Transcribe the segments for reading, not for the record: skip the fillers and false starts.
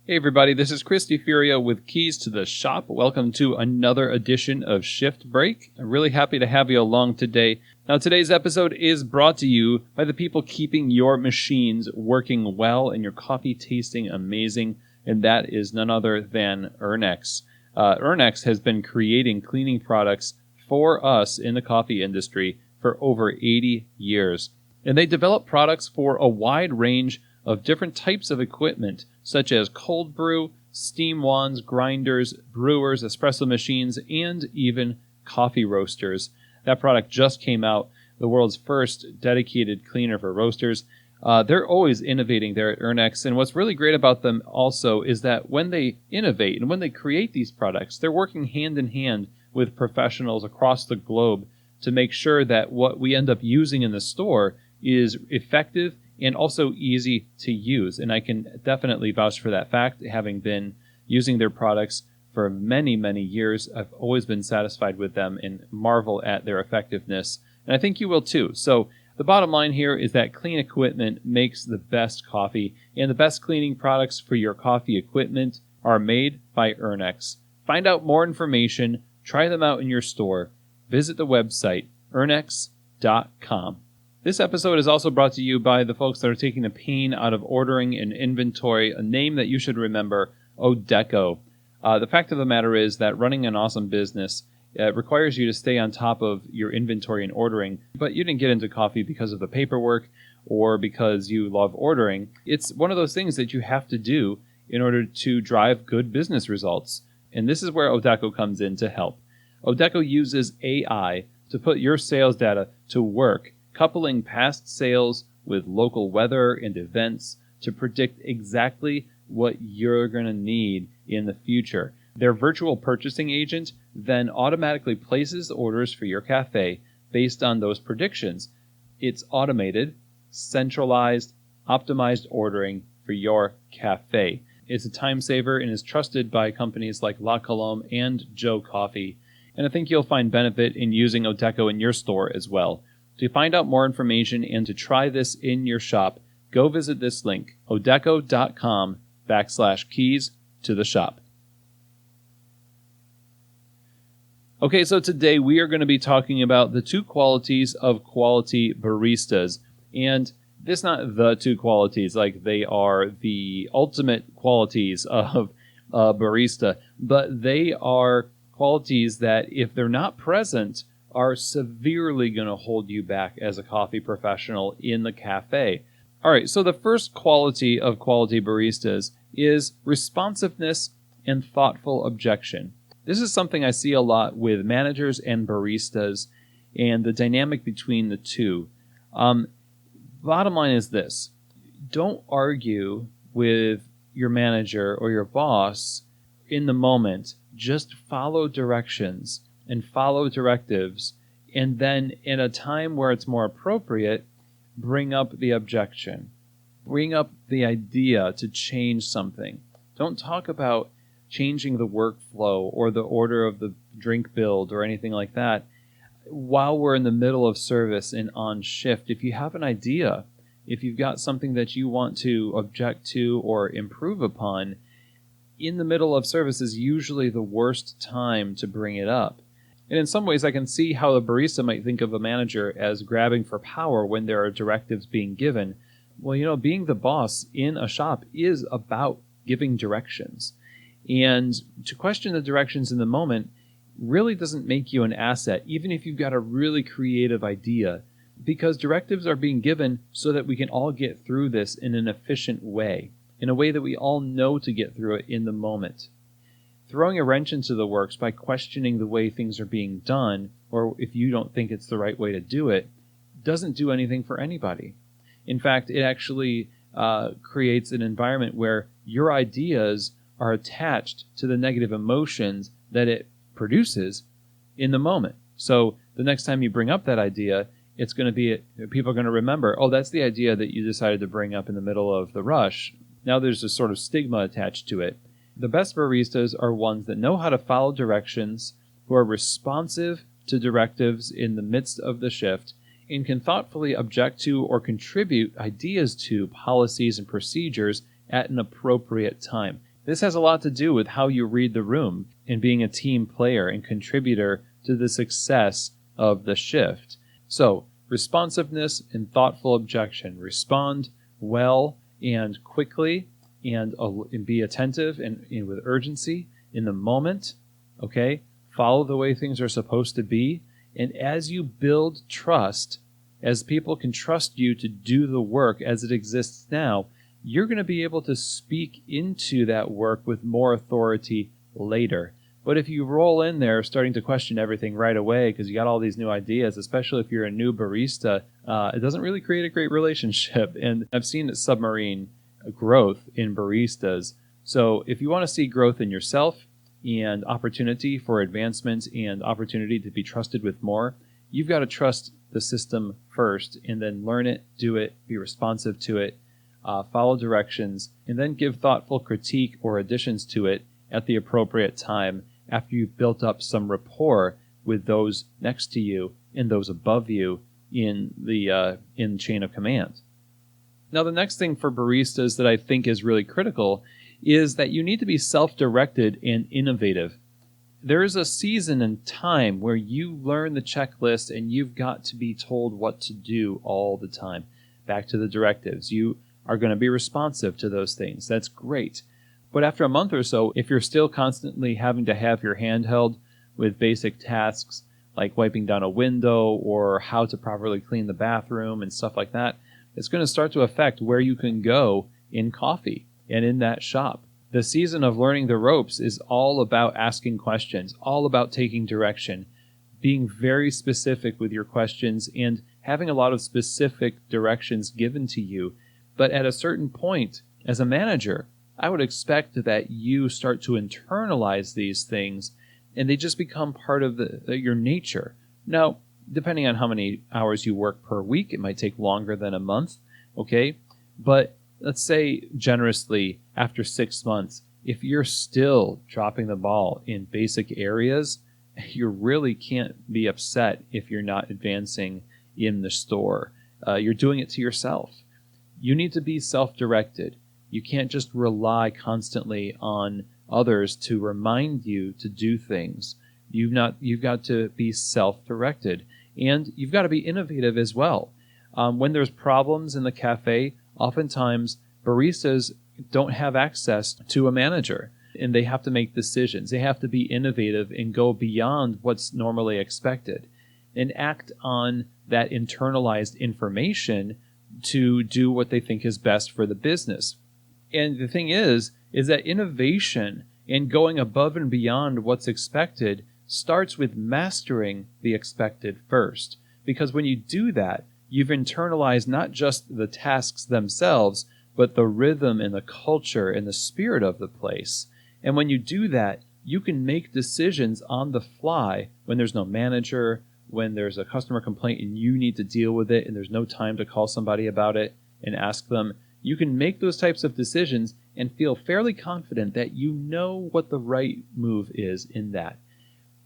Hey everybody, this is Chris DeFurio with Keys to the Shop. Welcome to another edition of Shift Break. I'm really happy to have you along today. Now today's episode is brought to you by the people keeping your machines working well and your coffee tasting amazing, and that is none other than Urnex. Urnex has been creating cleaning products for us in the coffee industry for over 80 years. And they develop products for a wide range of different types of equipment, such as cold brew, steam wands, grinders, brewers, espresso machines, and even coffee roasters. That product just came out, the world's first dedicated cleaner for roasters. They're always innovating there at Urnex, and what's really great about them also is that when they innovate and when they create these products, they're working hand in hand with professionals across the globe to make sure that what we end up using in the store is effective and also easy to use. And I can definitely vouch for that fact, having been using their products for many, many years. I've always been satisfied with them and marvel at their effectiveness. And I think you will too. So the bottom line here is that clean equipment makes the best coffee, and the best cleaning products for your coffee equipment are made by Urnex. Find out more information, try them out in your store, visit the website, urnex.com. This episode is also brought to you by the folks that are taking the pain out of ordering and inventory, a name that you should remember, ODEKO. The fact of the matter is that running an awesome business requires you to stay on top of your inventory and ordering, but you didn't get into coffee because of the paperwork or because you love ordering. It's one of those things that you have to do in order to drive good business results, and this is where ODEKO comes in to help. ODEKO uses AI to put your sales data to work, coupling past sales with local weather and events to predict exactly what you're going to need in the future. Their virtual purchasing agent then automatically places orders for your cafe based on those predictions. It's automated, centralized, optimized ordering for your cafe. It's a time saver and is trusted by companies like La Colombe and Joe Coffee. And I think you'll find benefit in using ODEKO in your store as well. To find out more information and to try this in your shop, go visit this link, odeko.com/keys to the shop. Okay, so today we are going to be talking about the two qualities of quality baristas. And this not the two qualities, like they are the ultimate qualities of a barista, but they are qualities that if they're not present, are severely going to hold you back as a coffee professional in the cafe. All right, so the first quality of quality baristas is responsiveness and thoughtful objection. This is something I see a lot with managers and baristas and the dynamic between the two. Bottom line is this: don't argue with your manager or your boss in the moment. Just follow directions and follow directives, and then in a time where it's more appropriate, bring up the objection. Bring up the idea to change something. Don't talk about changing the workflow or the order of the drink build or anything like that while we're in the middle of service and on shift. If you have an idea, if you've got something that you want to object to or improve upon, in the middle of service is usually the worst time to bring it up. And in some ways, I can see how the barista might think of a manager as grabbing for power when there are directives being given. Well, being the boss in a shop is about giving directions. And to question the directions in the moment really doesn't make you an asset, even if you've got a really creative idea, because directives are being given so that we can all get through this in an efficient way, in a way that we all know to get through it in the moment. Throwing a wrench into the works by questioning the way things are being done, or if you don't think it's the right way to do it, doesn't do anything for anybody. In fact, it actually creates an environment where your ideas are attached to the negative emotions that it produces in the moment. So the next time you bring up that idea, it's going to be, people are going to remember, oh, that's the idea that you decided to bring up in the middle of the rush. Now there's a sort of stigma attached to it. The best baristas are ones that know how to follow directions, who are responsive to directives in the midst of the shift, and can thoughtfully object to or contribute ideas to policies and procedures at an appropriate time. This has a lot to do with how you read the room and being a team player and contributor to the success of the shift. So, responsiveness and thoughtful objection. Respond well and quickly and be attentive and with urgency in the moment. Okay? Follow the way things are supposed to be. And as you build trust, as people can trust you to do the work as it exists now, you're going to be able to speak into that work with more authority later. But if you roll in there starting to question everything right away because you got all these new ideas, especially if you're a new barista, it doesn't really create a great relationship. And I've seen submarine growth in baristas. So if you want to see growth in yourself and opportunity for advancement and opportunity to be trusted with more, you've got to trust the system first and then learn it, do it, be responsive to it, follow directions, and then give thoughtful critique or additions to it at the appropriate time after you've built up some rapport with those next to you and those above you in the chain of command. Now, the next thing for baristas that I think is really critical is that you need to be self-directed and innovative. There is a season and time where you learn the checklist and you've got to be told what to do all the time. Back to the directives. You are going to be responsive to those things. That's great. But after a month or so, if you're still constantly having to have your hand held with basic tasks like wiping down a window or how to properly clean the bathroom and stuff like that, it's going to start to affect where you can go in coffee and in that shop. The season of learning the ropes is all about asking questions, all about taking direction, being very specific with your questions and having a lot of specific directions given to you. But at a certain point, as a manager, I would expect that you start to internalize these things and they just become part of your nature. Now, depending on how many hours you work per week, it might take longer than a month, okay? But let's say generously after 6 months, if you're still dropping the ball in basic areas, you really can't be upset if you're not advancing in the store. You're doing it to yourself. You need to be self-directed. You can't just rely constantly on others to remind you to do things. You've got to be self-directed, and you've got to be innovative as well. When there's problems in the cafe, oftentimes baristas don't have access to a manager, and they have to make decisions. They have to be innovative and go beyond what's normally expected and act on that internalized information to do what they think is best for the business. And the thing is that innovation and going above and beyond what's expected starts with mastering the expected first. Because when you do that, you've internalized not just the tasks themselves, but the rhythm and the culture and the spirit of the place. And when you do that, you can make decisions on the fly when there's no manager, when there's a customer complaint and you need to deal with it and there's no time to call somebody about it and ask them. You can make those types of decisions and feel fairly confident that you know what the right move is in that.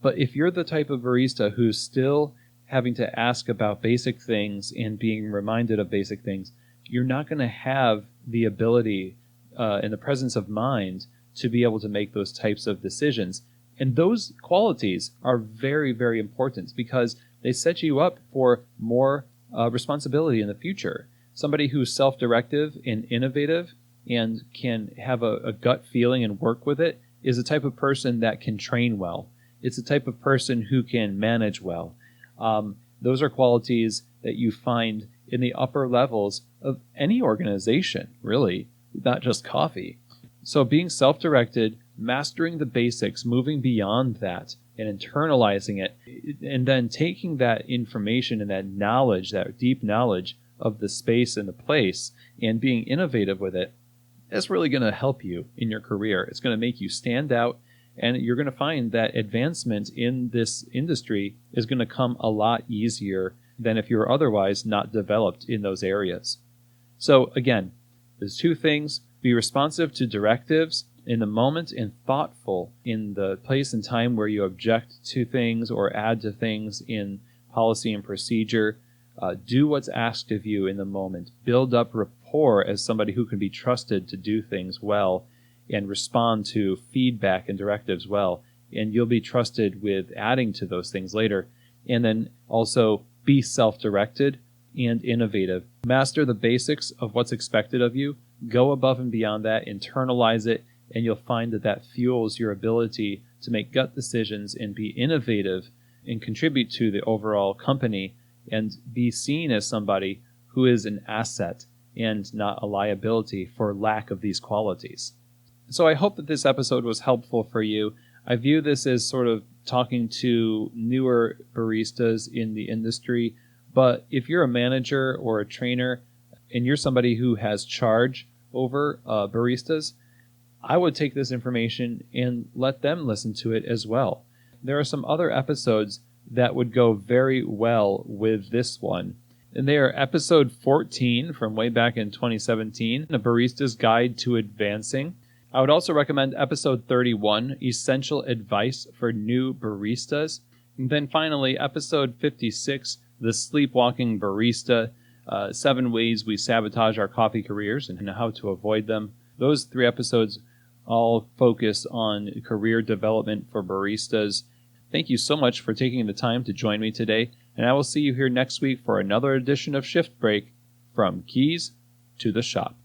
But if you're the type of barista who's still having to ask about basic things and being reminded of basic things, you're not going to have the ability and the presence of mind to be able to make those types of decisions. And those qualities are very, very important because they set you up for more responsibility in the future. Somebody who's self-directive and innovative and can have a gut feeling and work with it is the type of person that can train well. It's the type of person who can manage well. Those are qualities that you find in the upper levels of any organization, really, not just coffee. So being self-directed, mastering the basics, moving beyond that, and internalizing it, and then taking that information and that knowledge, that deep knowledge of the space and the place, and being innovative with it, that's really going to help you in your career. It's going to make you stand out, and you're going to find that advancement in this industry is going to come a lot easier than if you're otherwise not developed in those areas. So again, there's two things. Be responsive to directives in the moment and thoughtful in the place and time where you object to things or add to things in policy and procedure. Do what's asked of you in the moment. Build up rapport as somebody who can be trusted to do things well. and respond to feedback and directives well. And you'll be trusted with adding to those things later. And then also be self-directed and innovative. Master the basics of what's expected of you. Go above and beyond that, internalize it, and you'll find that that fuels your ability to make gut decisions and be innovative and contribute to the overall company and be seen as somebody who is an asset and not a liability for lack of these qualities. So I hope that this episode was helpful for you. I view this as sort of talking to newer baristas in the industry, but if you're a manager or a trainer and you're somebody who has charge over baristas, I would take this information and let them listen to it as well. There are some other episodes that would go very well with this one. And they are episode 14 from way back in 2017, A Barista's Guide to Advancing. I would also recommend episode 31, Essential Advice for New Baristas. And then finally, episode 56, The Sleepwalking Barista, 7 Ways We Sabotage Our Coffee Careers and How to Avoid Them. Those 3 episodes all focus on career development for baristas. Thank you so much for taking the time to join me today, and I will see you here next week for another edition of Shift Break, From Keys to the Shop.